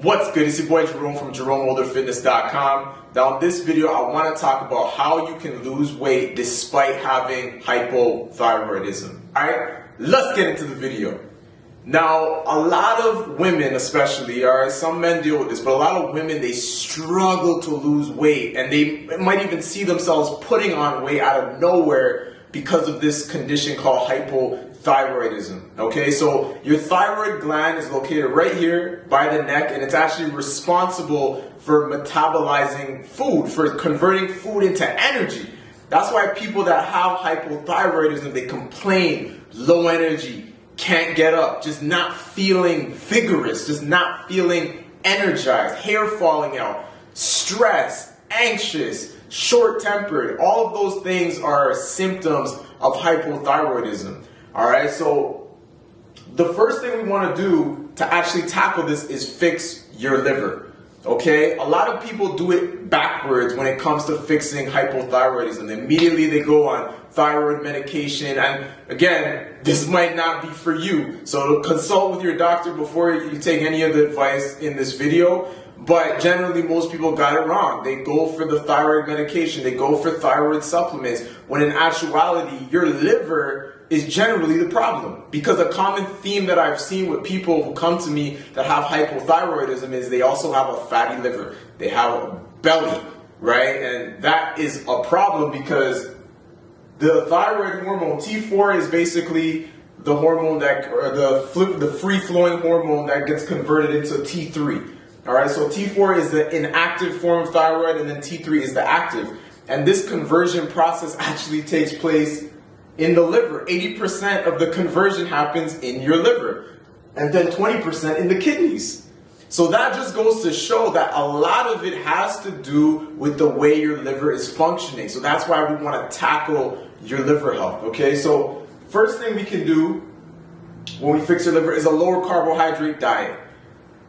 What's good? It's your boy Jerome from JeromeOlderFitness.com. Now in this video, I want to talk about how you can lose weight despite having hypothyroidism. Alright, let's get into the video. Now, a lot of women especially, alright, some men deal with this, but a lot of women, they struggle to lose weight, and they might even see themselves putting on weight out of nowhere because of this condition called hypothyroidism. Okay, so your thyroid gland is located right here by the neck, and it's actually responsible for metabolizing food, for converting food into energy. That's why people that have hypothyroidism, they complain, low energy, can't get up, just not feeling vigorous, just not feeling energized, hair falling out, stress, anxious, short-tempered. All of those things are symptoms of hypothyroidism. All right, so the first thing we want to do to actually tackle this is fix your liver. Okay, a lot of people do it backwards when it comes to fixing hypothyroidism. Immediately they go on thyroid medication, and again, this might not be for you. So consult with your doctor before you take any of the advice in this video. But generally, most people got it wrong. They go for the thyroid medication, they go for thyroid supplements, when in actuality, your liver is generally the problem. Because a common theme that I've seen with people who come to me that have hypothyroidism is they also have a fatty liver. They have a belly, right? And that is a problem because the thyroid hormone, T4, is basically the hormone that, or the free-flowing hormone that gets converted into T3. All right, so T4 is the inactive form of thyroid, and then T3 is the active. And this conversion process actually takes place in the liver. 80% of the conversion happens in your liver, and then 20% in the kidneys. So that just goes to show that a lot of it has to do with the way your liver is functioning. So that's why we want to tackle your liver health, okay? So first thing we can do when we fix your liver is a lower carbohydrate diet.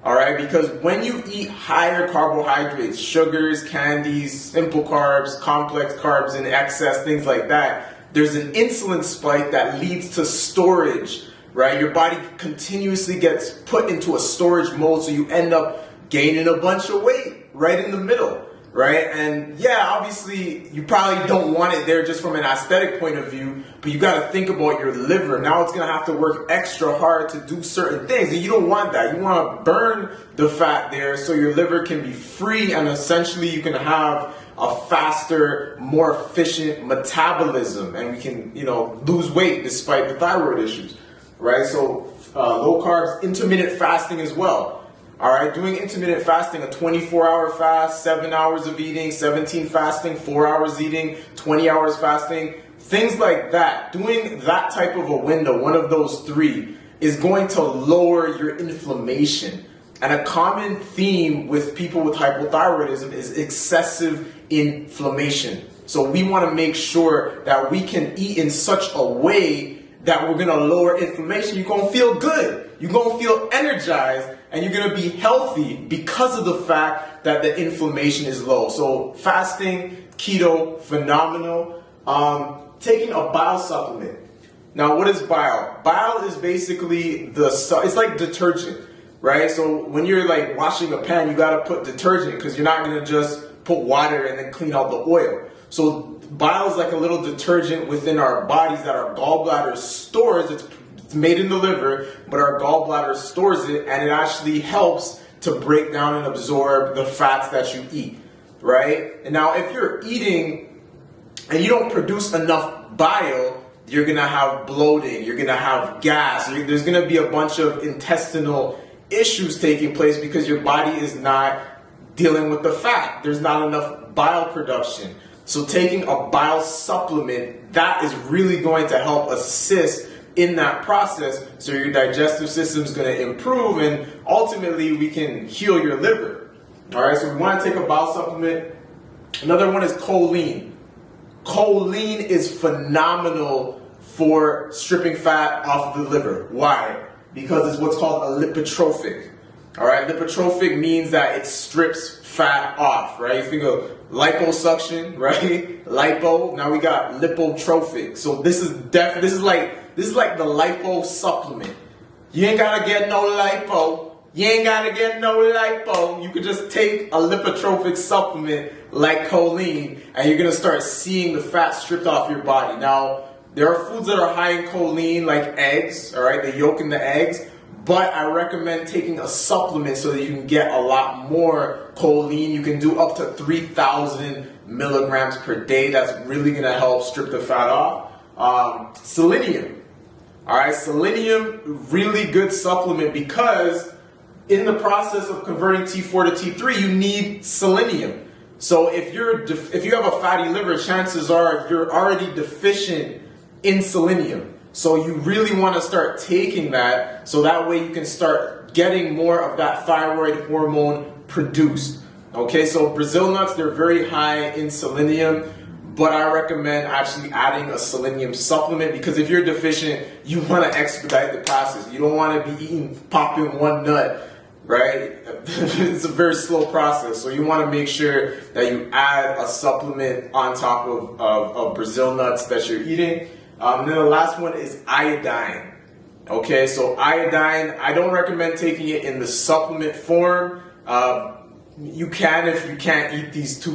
All right, because when you eat higher carbohydrates, sugars, candies, simple carbs, complex carbs in excess, things like that, there's an insulin spike that leads to storage, right? Your body continuously gets put into a storage mode, so you end up gaining a bunch of weight right in the middle, right? And yeah, obviously, you probably don't want it there just from an aesthetic point of view, but you got to think about your liver. Now it's going to have to work extra hard to do certain things, and you don't want that. You want to burn the fat there so your liver can be free, and essentially you can have a faster, more efficient metabolism, and we can, lose weight despite the thyroid issues, right? So low carbs, intermittent fasting as well. All right, doing intermittent fasting, a 24-hour fast, 7 hours of eating, 17 fasting, 4 hours eating, 20 hours fasting, things like that. Doing that type of a window, one of those three, is going to lower your inflammation. And a common theme with people with hypothyroidism is excessive inflammation. So we want to make sure that we can eat in such a way that we're going to lower inflammation. You're going to feel good. You're going to feel energized, and you're going to be healthy because of the fact that the inflammation is low. So fasting, keto, phenomenal. Taking a bile supplement. Now, what is bile? Bile is basically it's like detergent, right? So when you're like washing a pan, you got to put detergent because you're not going to just put water and then clean out the oil. So bile is like a little detergent within our bodies that our gallbladder stores. It's made in the liver, but our gallbladder stores it, and it actually helps to break down and absorb the fats that you eat, right? And now if you're eating and you don't produce enough bile, you're going to have bloating, you're going to have gas, there's going to be a bunch of intestinal issues taking place because your body is not dealing with the fat. There's not enough bile production. So taking a bile supplement, that is really going to help assist in that process, so your digestive system is going to improve, and ultimately we can heal your liver. All right, so we want to take a bile supplement. Another one is choline. Choline is phenomenal for stripping fat off of the liver. Why? Because it's what's called a lipotrophic. All right, lipotrophic means that it strips fat off, right? You think of liposuction, right? Lipo. Now we got lipotrophic. So this is like the lipo supplement. You ain't gotta get no lipo. You ain't gotta get no lipo. You could just take a lipotrophic supplement like choline, and you're gonna start seeing the fat stripped off your body. Now, there are foods that are high in choline, like eggs, all right, the yolk in the eggs, but I recommend taking a supplement so that you can get a lot more choline. You can do up to 3,000 milligrams per day. That's really gonna help strip the fat off. Selenium, all right, selenium, really good supplement because in the process of converting T4 to T3, you need selenium. So if you have a fatty liver, chances are you're already deficient in selenium. So you really want to start taking that so that way you can start getting more of that thyroid hormone produced. Okay, so Brazil nuts, they're very high in selenium, but I recommend actually adding a selenium supplement because if you're deficient, you want to expedite the process. You don't want to be popping one nut, right? It's a very slow process. So you want to make sure that you add a supplement on top of Brazil nuts that you're eating. And then the last one is iodine. Okay, so iodine, I don't recommend taking it in the supplement form. You can if you can't eat these two